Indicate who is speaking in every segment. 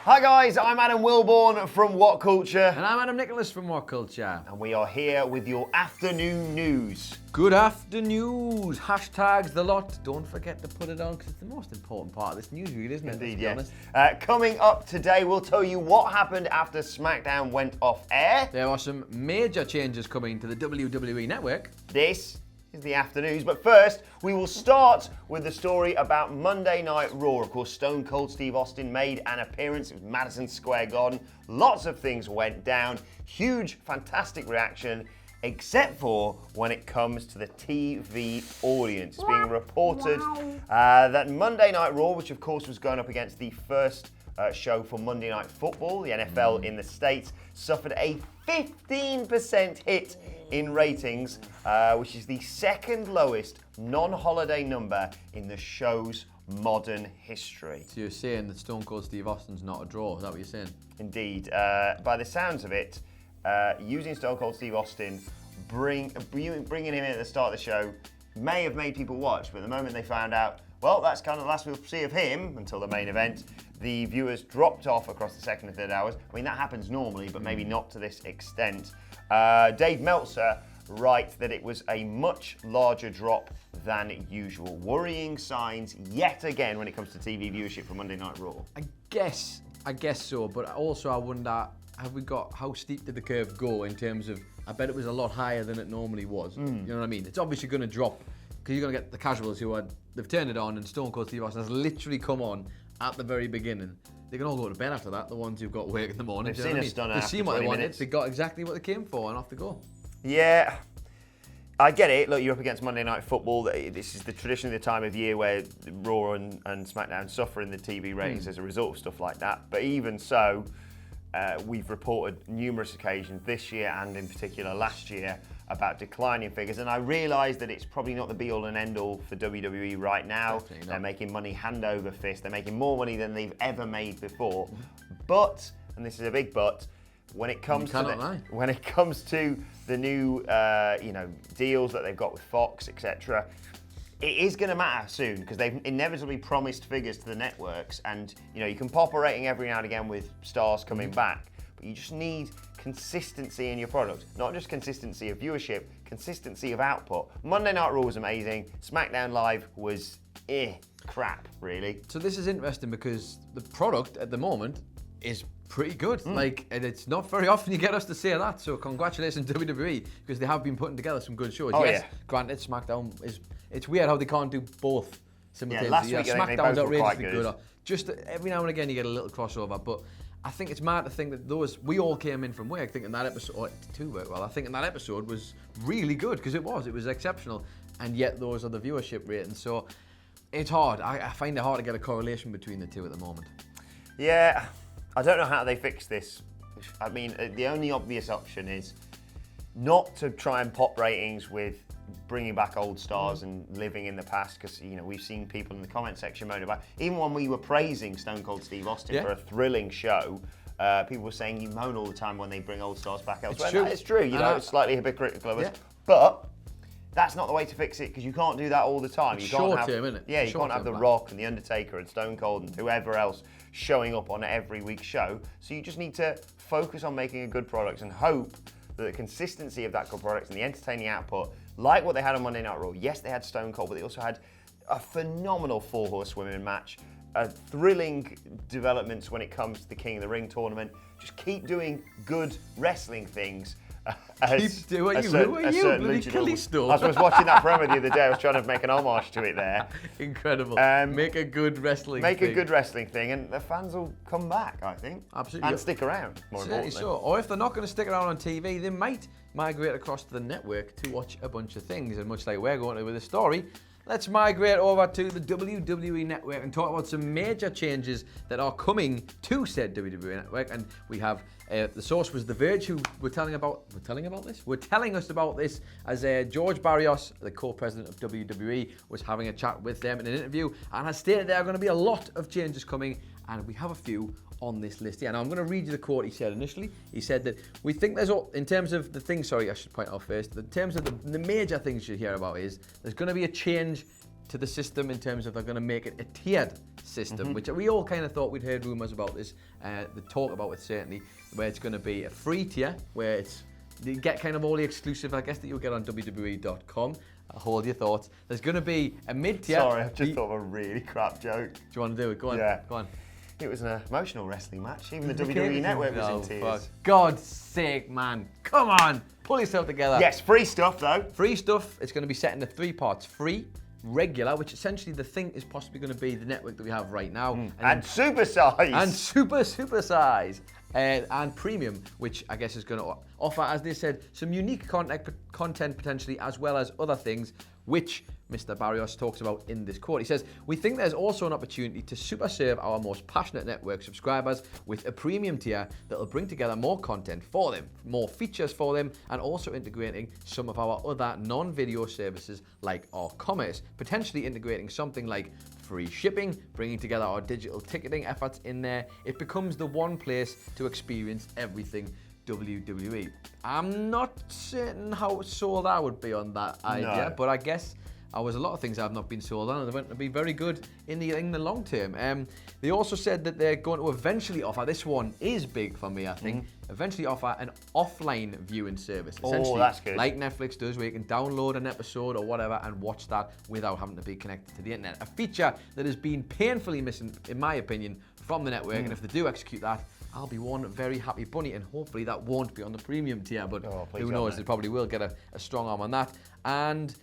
Speaker 1: Hi guys, I'm Adam Wilbourn from WhatCulture.
Speaker 2: And I'm Adam Nicholas from WhatCulture.
Speaker 1: And we are here with your afternoon news.
Speaker 2: Good afternoon. Hashtags the lot. Don't forget to put it on because it's the most important part of this news read, isn't it?
Speaker 1: Indeed, yes. Coming up today, we'll tell you what happened after SmackDown went off air.
Speaker 2: There are some major changes coming to the WWE Network.
Speaker 1: This is the afternoons, but first we will start with the story about Monday Night Raw. Of course, Stone Cold Steve Austin made an appearance. It was Madison Square Garden. Lots of things went down. Huge, fantastic reaction, except for when it comes to the TV audience. It's being reported that Monday Night Raw, which of course was going up against the first show for Monday Night Football, the NFL in the States, suffered a 15% hit in ratings, which is the second lowest non-holiday number in the show's modern history.
Speaker 2: So you're saying that Stone Cold Steve Austin's not a draw? Is that what you're saying?
Speaker 1: Indeed. By the sounds of it, using Stone Cold Steve Austin, bringing him in at the start of the show may have made people watch, but the moment they found out, well, that's kind of the last we'll see of him until the main event, the viewers dropped off across the second and third hours. I mean, that happens normally, but maybe not to this extent. Dave Meltzer writes that it was a much larger drop than usual. Worrying signs yet again when it comes to TV viewership for Monday Night Raw.
Speaker 2: I guess so, but also I wonder, how steep did the curve go in terms of, I bet it was a lot higher than it normally was. You know what I mean? It's obviously going to drop because you're going to get the casuals they've turned it on and Stone Cold Steve Austin has literally come on at the very beginning. They can all go to bed after that, the ones who've got work in the morning.
Speaker 1: They've seen a stunner after 20 minutes.
Speaker 2: They've seen what they wanted, they got exactly what they came for and off they go.
Speaker 1: Yeah, I get it. Look, you're up against Monday Night Football. This is the traditionally the time of year where Raw and SmackDown suffer in the TV ratings as a result of stuff like that. But even so, we've reported numerous occasions this year and in particular last year about declining figures. And I realise that it's probably not the be-all and end-all for WWE right now. They're making money hand over fist. They're making more money than they've ever made before. But, and this is a big but, when it comes to the new deals that they've got with Fox, etc., it is going to matter soon because they've inevitably promised figures to the networks, and you can pop a rating every now and again with stars coming back, but you just need consistency in your product, not just consistency of viewership, consistency of output. Monday Night Raw was amazing. SmackDown Live was crap, really.
Speaker 2: So this is interesting because the product at the moment is pretty good. And it's not very often you get us to say that. So congratulations WWE because they have been putting together some good shows. Granted, SmackDown it's weird how they can't do both simultaneously. SmackDown's outrageously good. Just every now and again you get a little crossover, but I think it's mad to think that we all came in from work thinking that episode, I think that episode was really good because it was exceptional, and yet those are the viewership ratings. So it's hard. I find it hard to get a correlation between the two at the moment.
Speaker 1: Yeah. I don't know how they fix this. I mean, the only obvious option is not to try and pop ratings with bringing back old stars and living in the past, because we've seen people in the comment section moan about, even when we were praising Stone Cold Steve Austin for a thrilling show, people were saying you moan all the time when they bring old stars back elsewhere. It's true. It's slightly hypocritical of us, but that's not the way to fix it because you can't do that all the time. You can't have,
Speaker 2: isn't it?
Speaker 1: Yeah, you can't have The Rock and The Undertaker and Stone Cold and whoever else showing up on every week's show. So you just need to focus on making a good product and hope that the consistency of that good product and the entertaining output, like what they had on Monday Night Raw. Yes, they had Stone Cold, but they also had a phenomenal 4 horsewomen match, thrilling developments when it comes to the King of the Ring tournament. Just keep doing good wrestling things.
Speaker 2: Who are you? Bloody Callisto.
Speaker 1: I was watching that promo the other day. I was trying to make an homage to it there.
Speaker 2: Incredible. Make a good wrestling thing.
Speaker 1: Make a good wrestling thing, and the fans will come back, I think.
Speaker 2: Absolutely.
Speaker 1: And stick around, more importantly.
Speaker 2: So. Or if they're not going to stick around on TV, they might migrate across to the network to watch a bunch of things. And much like we're going to with the story, let's migrate over to the WWE Network and talk about some major changes that are coming to said WWE Network. And we have the source was The Verge, who were telling us about this as George Barrios, the co-president of WWE, was having a chat with them in an interview and has stated there are going to be a lot of changes coming, and we have a few on this list here. Now I'm going to read you the quote he said initially. He said that we think in terms of the things, I should point out first, in terms of the major things you should hear about is there's going to be a change to the system in terms of they're going to make it a tiered system, which we all kind of thought we'd heard rumours about this, the talk about it certainly, where it's going to be a free tier, where you get kind of all the exclusive, I guess, that you'll get on WWE.com. Hold your thoughts. There's going to be a mid-tier.
Speaker 1: Sorry, I've just thought of a really crap joke.
Speaker 2: Do you want to do it? Go on.
Speaker 1: Yeah.
Speaker 2: Go on.
Speaker 1: It was an emotional wrestling match. Even the WWE Network was in tears.
Speaker 2: For God's sake, man. Come on. Pull yourself together.
Speaker 1: Yes, free stuff though.
Speaker 2: Free stuff. It's going to be set into 3 parts. Free, regular, which essentially the thing is possibly going to be the network that we have right now.
Speaker 1: And super size.
Speaker 2: And super size. And premium, which I guess is going to offer, as they said, some unique content potentially, as well as other things, which Mr. Barrios talks about in this quote. He says, "We think there's also an opportunity to super serve our most passionate network subscribers with a premium tier that will bring together more content for them, more features for them, and also integrating some of our other non-video services like our commerce, potentially integrating something like free shipping, bringing together our digital ticketing efforts in there. It becomes the one place to experience everything WWE." I'm not certain how sold I would be on that idea, but I guess there was a lot of things I've not been sold on, and they're going to be very good in the long term. They also said that they're going to eventually offer, this one is big for me, I think, eventually offer an offline viewing service. Essentially,
Speaker 1: that's good.
Speaker 2: like Netflix does, where you can download an episode or whatever and watch that without having to be connected to the internet. A feature that has been painfully missing, in my opinion, from the network, and if they do execute that, I'll be one very happy bunny, and hopefully that won't be on the premium tier, but who knows, they probably will get a strong arm on that. And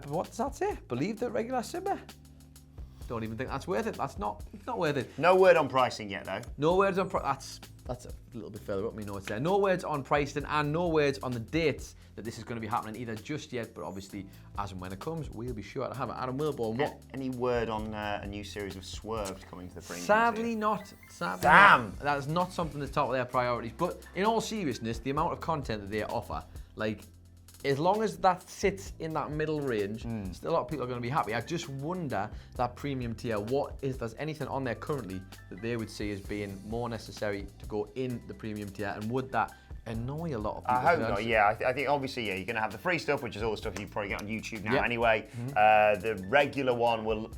Speaker 2: what does that say? Believe that regular Simba? Don't even think that's worth it. It's not worth it.
Speaker 1: No word on pricing yet though.
Speaker 2: No words on that's a little bit further up my notes there. No words on pricing and no words on the dates that this is going to be happening either just yet, but obviously as and when it comes, we'll be sure to have it. Adam Wilbourn, what?
Speaker 1: Any word on a new series of Swerved coming to the premium?
Speaker 2: Sadly not.
Speaker 1: Damn.
Speaker 2: Not. That is not something that's top of their priorities. But in all seriousness, the amount of content that they offer, like, as long as that sits in that middle range, still a lot of people are going to be happy. I just wonder, that premium tier, if there's anything on there currently that they would see as being more necessary to go in the premium tier, and would that annoy a lot of people?
Speaker 1: I hope not, yeah. I think obviously, yeah, you're going to have the free stuff, which is all the stuff you probably get on YouTube now anyway. The regular one will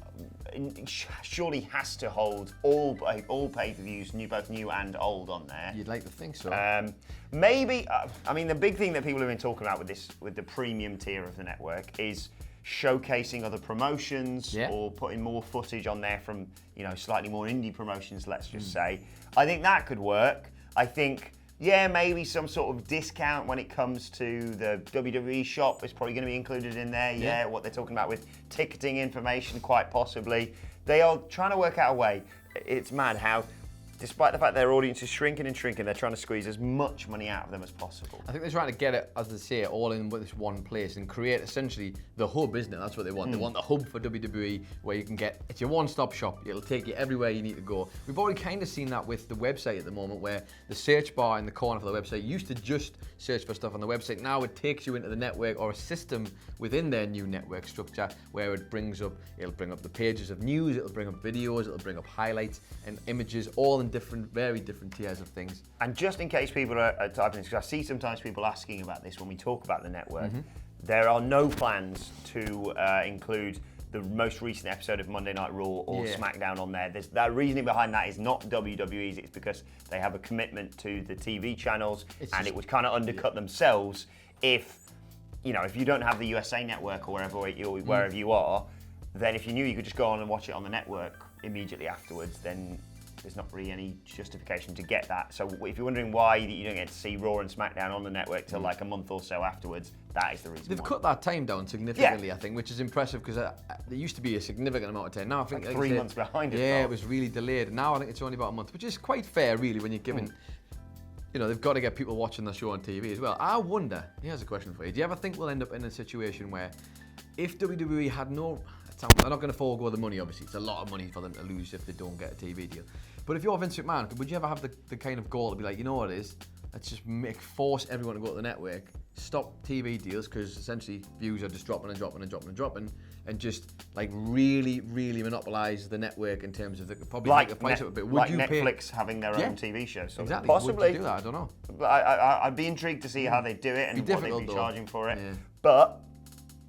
Speaker 1: surely has to hold all pay-per-views, both new and old, on there.
Speaker 2: You'd like to think so.
Speaker 1: Maybe, I mean, the big thing that people have been talking about with the premium tier of the network is showcasing other promotions or putting more footage on there from, slightly more indie promotions, let's just say. I think that could work. I think, maybe some sort of discount when it comes to the WWE shop is probably going to be included in there. What they're talking about with ticketing information, quite possibly. They are trying to work out a way. It's mad how, despite the fact their audience is shrinking and shrinking, they're trying to squeeze as much money out of them as possible.
Speaker 2: I think they're trying to get it, as they say, all in with this one place and create essentially the hub, isn't it? That's what they want. They want the hub for WWE where you can it's your one-stop shop. It'll take you everywhere you need to go. We've already kind of seen that with the website at the moment, where the search bar in the corner for the website used to just search for stuff on the website. Now it takes you into the network, or a system within their new network structure, where it'll bring up the pages of news, it'll bring up videos, it'll bring up highlights and images, all in very different tiers of things.
Speaker 1: And just in case people are typing this, because I see sometimes people asking about this when we talk about the network, there are no plans to include the most recent episode of Monday Night Raw or SmackDown on there. The reasoning behind that is not WWE's, it's because they have a commitment to the TV channels, and it would kind of undercut themselves if you don't have the USA Network or wherever you are, then if you knew you could just go on and watch it on the network immediately afterwards, then there's not really any justification to get that. So if you're wondering why you don't get to see Raw and SmackDown on the network till like a month or so afterwards, that is the reason.
Speaker 2: They've cut that time down significantly, I think, which is impressive, because there used to be a significant amount of time. Now I think
Speaker 1: like 3 months behind it.
Speaker 2: Yeah, it was really delayed. Now I think it's only about a month, which is quite fair, really, when you're given. They've got to get people watching the show on TV as well. I wonder. Here's a question for you: do you ever think we'll end up in a situation where, if WWE had no, they're not going to forego the money, obviously. It's a lot of money for them to lose if they don't get a TV deal. But if you're Vince McMahon, would you ever have the kind of goal to be like, you know what it is? Let's just force everyone to go to the network, stop TV deals, because essentially views are just dropping, and just like really monopolise the network in terms of probably make the price up a bit.
Speaker 1: Would you Netflix having their own TV show? So
Speaker 2: exactly.
Speaker 1: Possibly.
Speaker 2: Would you do that? I don't know.
Speaker 1: I'd be intrigued to see how they do it and what they'd be charging for it.
Speaker 2: Yeah.
Speaker 1: But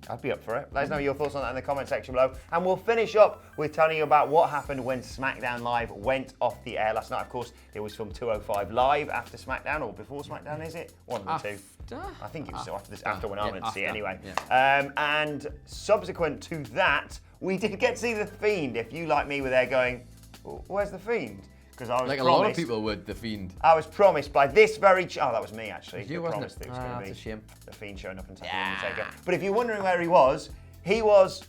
Speaker 1: I'd be up for it. Let us know your thoughts on that in the comment section below. And we'll finish up with telling you about what happened when SmackDown Live went off the air last night. Of course, it was from 2:05 live after SmackDown, or before SmackDown, is it? One of the two. I think it was after when I went to see it anyway.
Speaker 2: Yeah.
Speaker 1: And subsequent to that, we did get to see The Fiend. If you, like me, were there going, where's The Fiend? Because I was
Speaker 2: like
Speaker 1: promised,
Speaker 2: a lot of people would, The Fiend.
Speaker 1: I was promised by this very... oh, that was me, actually.
Speaker 2: You,
Speaker 1: I
Speaker 2: wasn't
Speaker 1: promised
Speaker 2: it?
Speaker 1: it was going to be
Speaker 2: That's a shame.
Speaker 1: The Fiend showing up and taking the Undertaker. But if you're wondering where he was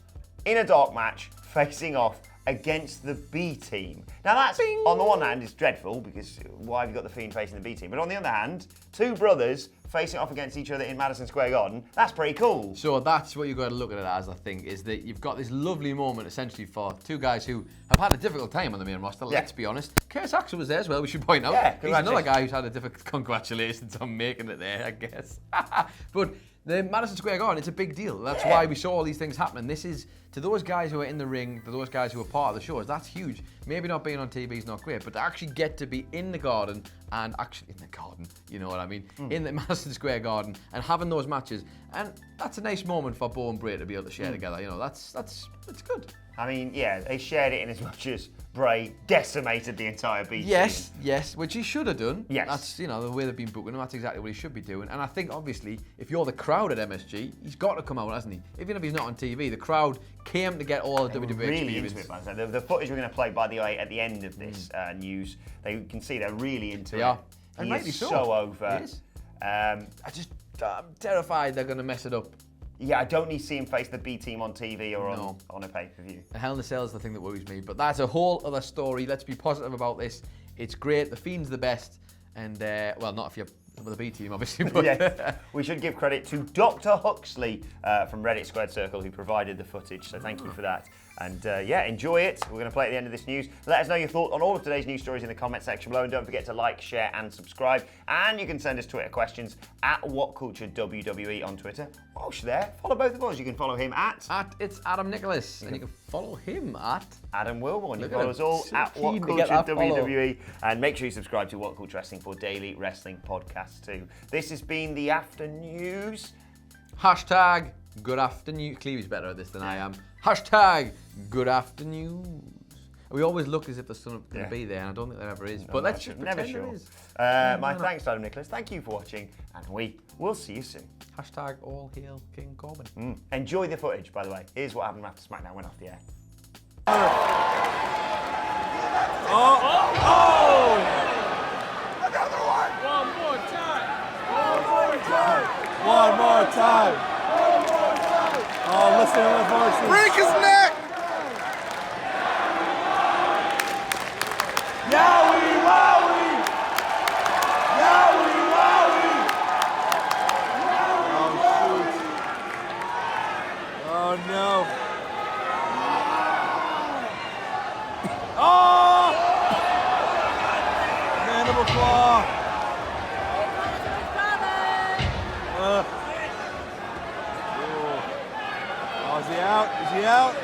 Speaker 1: in a dark match facing off against the B team. Now that's, on the one hand, is dreadful because why have you got the Fiend facing the B team? But on the other hand, two brothers facing off against each other in Madison Square Garden, that's pretty cool.
Speaker 2: So that's what you've got to look at it as, I think, is that you've got this lovely moment essentially for two guys who have had a difficult time on the main roster, let's be honest. Curtis Axel was there as well, we should point out.
Speaker 1: Yeah,
Speaker 2: he's another guy who's had a difficult... Congratulations on making it there, I guess. But the Madison Square Garden, it's a big deal. That's why we saw all these things happening. This is, to those guys who are in the ring, to those guys who are part of the shows, that's huge. Maybe not being on TV is not great, but to actually get to be in the garden, and actually in the garden, you know what I mean, in the Madison Square Garden, and having those matches, and that's a nice moment for Bo and Bray to be able to share together. You know, that's good.
Speaker 1: I mean, yeah, they shared it in as much as Bray decimated the entire B team.
Speaker 2: Yes, which he should have done.
Speaker 1: Yes.
Speaker 2: That's, you know, the way they've been booking him, that's exactly what he should be doing. And I think, obviously, if you're the crowd at MSG, he's got to come out, hasn't he? Even if he's not on TV, the crowd came to get all the WWE
Speaker 1: really
Speaker 2: experience.
Speaker 1: into it, by the way. The footage we're going to play, by the way, at the end of this news, they can see they're really into it.
Speaker 2: They are.
Speaker 1: He
Speaker 2: And rightly
Speaker 1: is
Speaker 2: so.
Speaker 1: over.
Speaker 2: He is. I'm terrified they're going to mess it up.
Speaker 1: Yeah, I don't need to see him face the B team on TV or on a pay-per-view.
Speaker 2: And Hell in a Cell is the thing that worries me. But that's a whole other story. Let's be positive about this. It's great. The Fiend's the best. And, well, not if you're with the B team, obviously. But
Speaker 1: Yes. We should give credit to Dr. Huxley from Reddit Squared Circle who provided the footage. So thank you for that. And yeah, enjoy it. We're going to play at the end of this news. Let us know your thoughts on all of today's news stories in the comment section below. And don't forget to like, share, and subscribe. And you can send us Twitter questions at WhatCultureWWE on Twitter. Whilst you're there, follow both of us. You can follow him at
Speaker 2: it's Adam Nicholas. And you can follow him at
Speaker 1: Adam Wilbourn. You
Speaker 2: Look
Speaker 1: can follow
Speaker 2: at
Speaker 1: us all
Speaker 2: him. So
Speaker 1: at
Speaker 2: keen to get that
Speaker 1: WhatCultureWWE. And make sure you subscribe to What Culture Wrestling for daily wrestling podcasts too. This has been the After News.
Speaker 2: Hashtag good afternoon. Cleavy's better at this than I am. Hashtag good afternoon. We always look as if there's something going to be there, and I don't think there ever is. But let's just pretend there is.
Speaker 1: My thanks to Adam Nicholas. Thank you for watching, and we will see you soon.
Speaker 2: Hashtag all hail King Corbin.
Speaker 1: Enjoy the footage, by the way. Here's what happened after SmackDown went off the air.
Speaker 3: Another one!
Speaker 4: One more time!
Speaker 3: One more time! Oh, listen to the voices. Break his neck! Yowie, wowie! Yowie, wowie! Oh, shoot. Oh, no. Oh! Mandible claw. Oh, is he out? Is he out?